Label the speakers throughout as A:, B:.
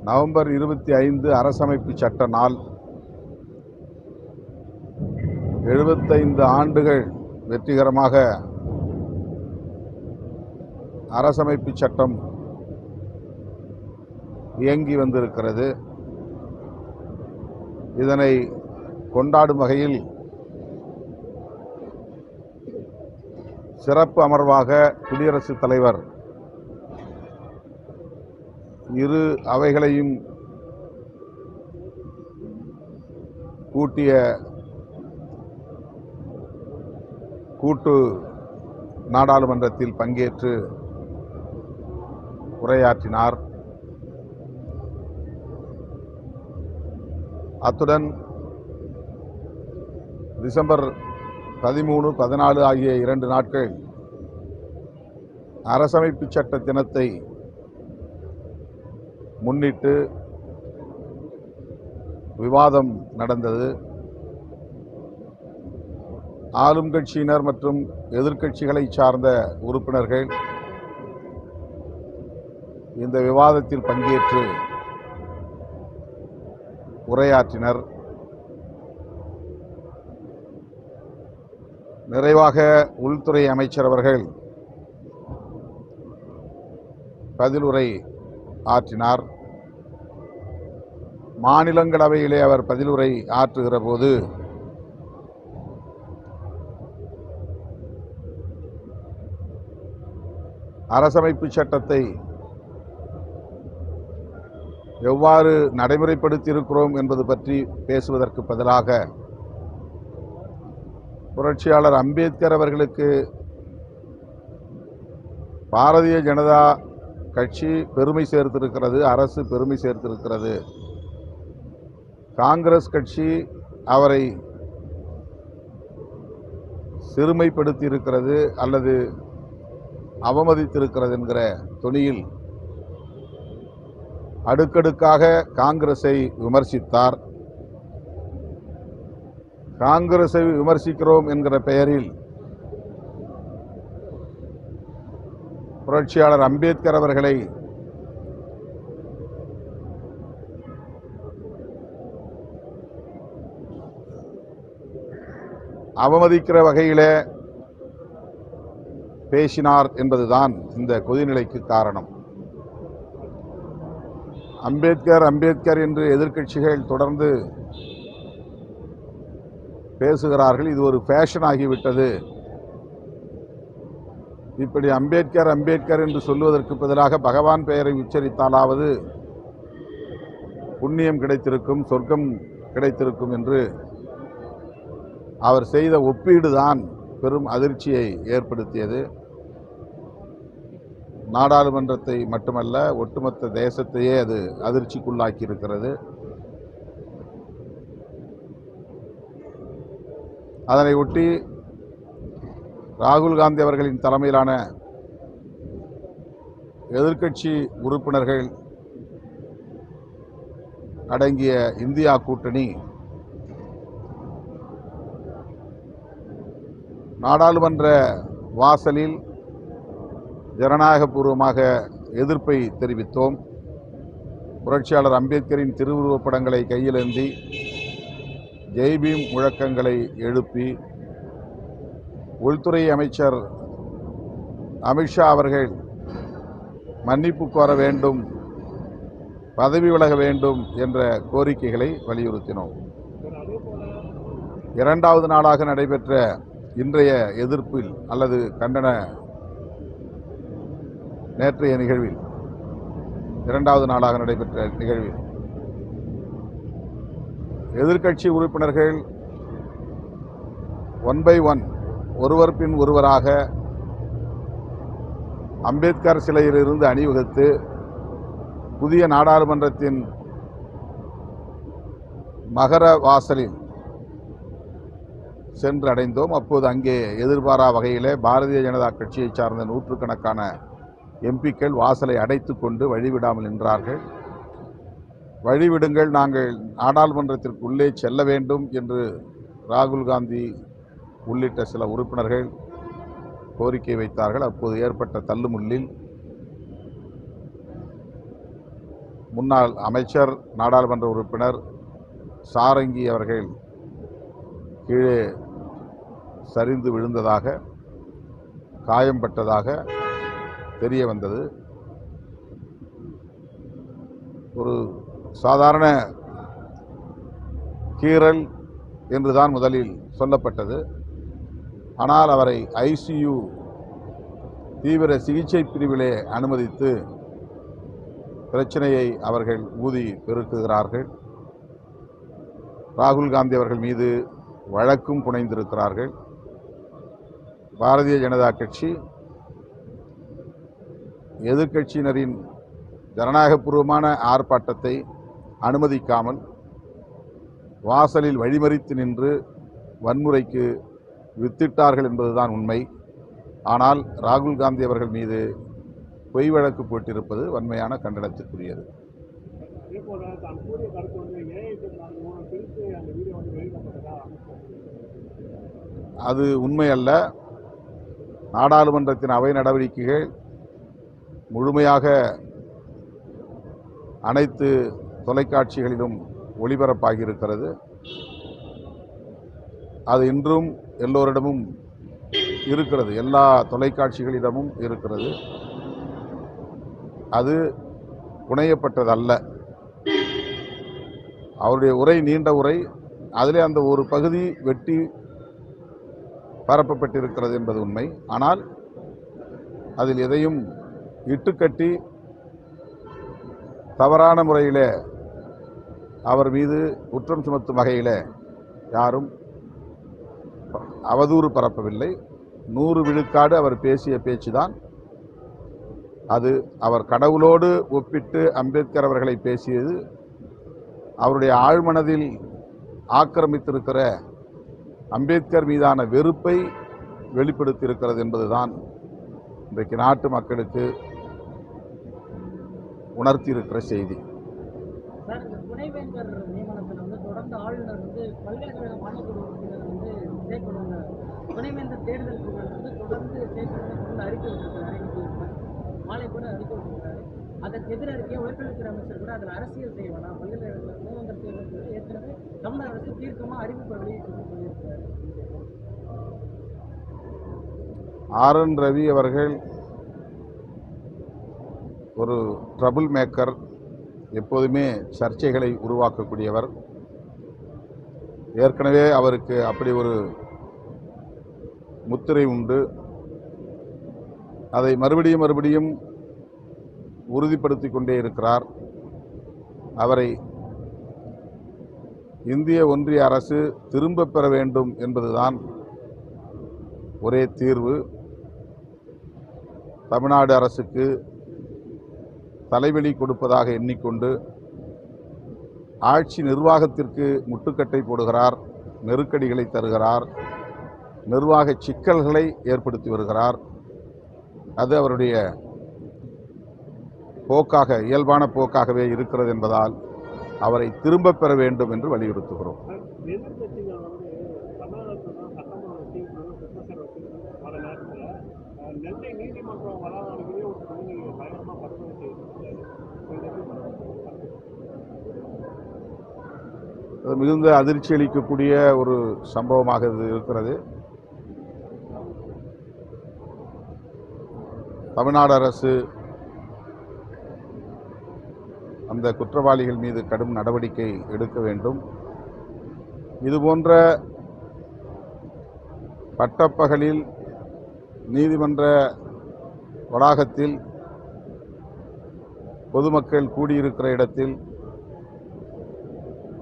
A: November 25 அரசமைப்பு சட்ட நாள். 75 ஆண்டுகள் வெற்றிகரமாக அரசமைப்பு சட்டம் இயங்கி வந்திருக்கிறது. இதனை கொண்டாடும் வகையில் சிறப்பு அமர்வாக குடியரசுத் தலைவர் இரு அவைகளையும் கூட்டிய கூட்டு நாடாளுமன்றத்தில் பங்கேற்று உரையாற்றினார். அத்துடன் டிசம்பர் 13, 14 ஆகிய 2 நாட்கள் அரசமைப்பு சட்ட தினத்தை முன்னிட்டு விவாதம் நடந்தது. ஆளும் கட்சியினர் மற்றும் எதிர்க்கட்சிகளை சார்ந்த உறுப்பினர்கள் இந்த விவாதத்தில் பங்கேற்று உரையாற்றினர். நிறைவாக உள்துறை அமைச்சர் அவர்கள் பதிலுரை ஆற்றினார். மாநிலங்களவையிலே அவர் பதிலுரை ஆற்றுகிற போது அரசமைப்பு சட்டத்தை எவ்வாறு நடைமுறைப்படுத்தியிருக்கிறோம் என்பது பற்றி பேசுவதற்கு பதிலாக புரட்சியாளர் அம்பேத்கர் அவர்களுக்கு பாரதிய ஜனதா கட்சி பெருமை சேர்த்திருக்கிறது, அரசு பெருமை சேர்த்திருக்கிறது, காங்கிரஸ் கட்சி அவரை சிறுமைப்படுத்தி இருக்கிறது அல்லது அவமதித்திருக்கிறது என்கிற தொனியில் அடுக்கடுக்காக காங்கிரஸை விமர்சித்தார். காங்கிரஸை விமர்சிக்கிறோம் என்கிற பெயரில் புரட்சியாளர் அம்பேத்கர் அவர்களை அவமதிக்கிற வகையிலே பேசினார் என்பதுதான் இந்த கொதிநிலைக்கு காரணம். அம்பேத்கர் அம்பேத்கர் என்று எதிர்க்கட்சிகள் தொடர்ந்து பேசுகிறார்கள். இது ஒரு ஃபேஷன் ஆகிவிட்டது. இப்படி அம்பேத்கர் அம்பேத்கர் என்று சொல்வதற்கு பதிலாக பகவான் பெயரை உச்சரித்தாலாவது புண்ணியம் கிடைத்திருக்கும், சொர்க்கம் கிடைத்திருக்கும் என்று அவர் செய்த ஒப்பீடுதான் பெரும் அதிர்ச்சியை ஏற்படுத்தியது. நாடாளுமன்றத்தை மட்டுமல்ல, ஒட்டுமொத்த தேசத்தையே அது அதிர்ச்சிக்குள்ளாக்கி இருக்கிறது. அதனை ஒட்டி ராகுல் காந்தி அவர்களின் தலைமையிலான எதிர்க்கட்சி உறுப்பினர்கள் அடங்கிய இந்தியா கூட்டணி நாடாளுமன்ற வாசலில் ஜனநாயகபூர்வமாக எதிர்ப்பை தெரிவித்தோம். புரட்சியாளர் அம்பேத்கரின் திருவுருவப் படங்களை கையிலேந்தி ஜெய்பீம் முழக்கங்களை எழுப்பி உள்துறை அமைச்சர் அமித்ஷா அவர்கள் மன்னிப்பு கோர வேண்டும், பதவி விலக வேண்டும் என்ற கோரிக்கைகளை வலியுறுத்தினோம். 2வது நாளாக நடைபெற்ற இன்றைய எதிர்ப்பில் அல்லது கண்டன நேற்றைய நிகழ்வில் 2வது நாளாக நடைபெற்ற நிகழ்வில் எதிர்க்கட்சி உறுப்பினர்கள் ஒன் பை ஒன் ஒருவர் பின் ஒருவராக அம்பேத்கர் சிலையிலிருந்து அணிவகுத்து புதிய நாடாளுமன்றத்தின் மகர வாசலில் சென்று அடைந்தோம். அப்போது அங்கே எதிர்பாரா வகையிலே பாரதிய ஜனதா கட்சியை சார்ந்த நூற்றுக்கணக்கான எம்பிக்கள் வாசலை அடைத்து கொண்டு வழிவிடாமல் நின்றார்கள். வழிவிடுங்கள், நாங்கள் நாடாளுமன்றத்திற்கு உள்ளே செல்ல வேண்டும் என்று ராகுல் காந்தி உள்ளிட்ட சில உறுப்பினர்கள் கோரிக்கை வைத்தார்கள். அப்போது ஏற்பட்ட தள்ளுமுள்ளில் முன்னாள் அமைச்சர் நாடாளுமன்ற உறுப்பினர் சாரங்கி அவர்கள் கீழே சரிந்து விழுந்ததாக, காயம்பட்டதாக தெரிய வந்தது. ஒரு சாதாரண கீறல் என்றுதான் முதலில் சொல்லப்பட்டது. ஆனால் அவரை ஐசியு தீவிர சிகிச்சை பிரிவிலே அனுமதித்து பிரச்சனையை அவர்கள் ஊதி பெருக்குகிறார்கள். ராகுல் காந்தி அவர்கள் மீது வழக்கும் புனைந்திருக்கிறார்கள். பாரதிய ஜனதா கட்சி எதிர்க்கட்சியினரின் ஜனநாயகபூர்வமான ஆர்ப்பாட்டத்தை அனுமதிக்காமல் வாசலில் வழிமறித்து நின்று வன்முறைக்கு வித்திட்டார்கள் என்பதுதான் உண்மை. ஆனால் ராகுல் காந்தி அவர்கள் மீது பொய் வழக்கு போட்டிருப்பது வன்மையான கண்டனத்திற்குரியது. அது உண்மை அல்ல. நாடாளுமன்றத்தின் அவை நடவடிக்கைகள் முழுமையாக அனைத்து தொலைக்காட்சிகளிலும் ஒளிபரப்பாகி இருக்கிறது. அது இன்றும் எல்லோரிடமும் இருக்கிறது, எல்லா தொலைக்காட்சிகளிடமும் இருக்கிறது. அது புனையப்பட்டதல்ல. அவருடைய உரை நீண்ட உரை, அதிலே அந்த ஒரு பகுதி வெட்டி பரப்பப்பட்டிருக்கிறது என்பது உண்மை. ஆனால் அதில் எதையும் இட்டுக்கட்டி தவறான முறையில் அவர் மீது குற்றம் சுமத்தும் வகையில் யாரும் அவதூறு பரப்பவில்லை. 100 விழுக்காடு அவர் பேசிய பேச்சுதான் அது. அவர் கடவுளோடு ஒப்பிட்டு அம்பேத்கர் அவர்களை பேசியது அவருடைய ஆழ்மனதில் ஆக்கிரமித்திருக்கிற அம்பேத்கர் மீதான வெறுப்பை வெளிப்படுத்தியிருக்கிறது என்பதுதான் இன்றைக்கு நாட்டு மக்களுக்கு உணர்த்தியிருக்கிற செய்தி.
B: துணைவேந்தர் நியமனத்தில் தொடர்ந்து ஆளுநர் பல்கலைக்கழக மானியக்குழு உறுப்பினர் சேர்க்கணும், துணைவேந்தர் தேர்தல் தொடர்ந்து சேர்க்கணும் அறிக்கை விட்டிருக்கிறார். மாலை கூட அறிக்கை விட்டிருக்கிறாரு. அதற்கு எதிர அறிக்கையை உயர்கல்வித்துறை அமைச்சர் கூட அதில் அரசியல் செய்ய வேணாம், பல்கலைக்கழக துணைவேந்தர் தேர்தல் ஏற்கனவே தமிழக அரசு தீர்க்கமாக அறிவிப்பை வெளியிட்டு சொல்லியிருக்கிறார்.
A: RN ரவி அவர்கள் ஒரு ட்ரபிள் மேக்கர், எப்போதுமே சர்ச்சைகளை உருவாக்கக்கூடியவர். ஏற்கனவே அவருக்கு அப்படி ஒரு முத்திரை உண்டு. அதை மறுபடியும் உறுதிப்படுத்திக் கொண்டே இருக்கிறார். அவரை இந்திய ஒன்றிய அரசு திரும்பப் பெற வேண்டும் என்பதுதான் ஒரே தீர்வு. தமிழ்நாடு அரசுக்கு தலைவலி கொடுப்பதாக எண்ணிக்கொண்டு ஆட்சி நிர்வாகத்திற்கு முட்டுக்கட்டை போடுகிறார், நெருக்கடிகளை தருகிறார், நிர்வாக சிக்கல்களை ஏற்படுத்தி வருகிறார். அது அவருடைய போக்காக, இயல்பான போக்காகவே இருக்கிறது என்பதால் அவரை திரும்பப் பெற வேண்டும் என்று வலியுறுத்துகிறோம். மிகுந்த அதிர்ச்சி அளிக்கக்கூடிய ஒரு சம்பவமாக இது இருக்கிறது. தமிழ்நாடு அரசு அந்த குற்றவாளிகள் மீது கடும் நடவடிக்கை எடுக்க வேண்டும். இதுபோன்ற பட்டப்பகலில் நீதிமன்ற வளாகத்தில் பொதுமக்கள் கூடியிருக்கிற இடத்தில்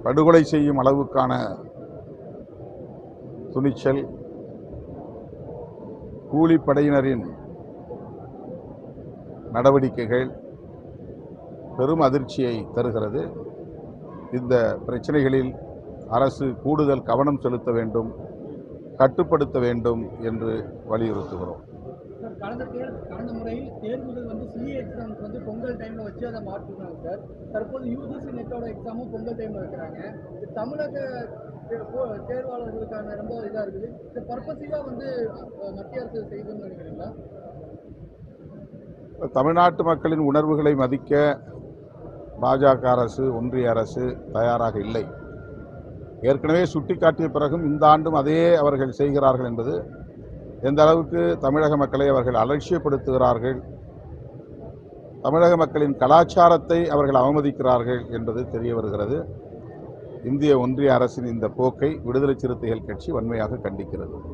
A: படுகொலை செய்யும் அளவுக்கான துணிச்சல் கூலிப்படையினரின் நடவடிக்கைகள் பெரும் அதிர்ச்சியை தருகிறது. இந்த பிரச்சனைகளில் அரசு கூடுதல் கவனம் செலுத்த வேண்டும், கட்டுப்படுத்த வேண்டும் என்று வலியுறுத்துகிறோம்.
B: கடந்த முறையில் தேர்வுகள் CA எக்ஸாம்ஸ் பொங்கல் டைம்ல வச்சு அதை மாற்றினாங்க சார். தற்போது UGC நெட்டோட எக்ஸாமும் பொங்கல் டைம்ல வைக்கிறாங்க. தமிழக தேர்வாளர்களுக்கான ரொம்ப இதா இருக்குது. இது பர்பஸிவா மத்திய அரசு செய்துன்னு நினைக்கிறீங்களா?
A: தமிழ்நாட்டு மக்களின் உணர்வுகளை மதிக்க பாஜக அரசு, ஒன்றிய அரசு தயாராக இல்லை. ஏற்கனவே சுட்டிக்காட்டிய பிறகும் இந்த ஆண்டும் அதே அவர்கள் செய்கிறார்கள் என்பது எந்த அளவுக்கு தமிழக மக்களை அவர்கள் அலட்சியப்படுத்துகிறார்கள், தமிழக மக்களின் கலாச்சாரத்தை அவர்கள் அவமதிக்கிறார்கள் என்பது தெரிய வருகிறது. இந்திய ஒன்றிய அரசின் இந்த போக்கை விடுதலை சிறுத்தைகள் கட்சி வன்மையாக கண்டிக்கிறது.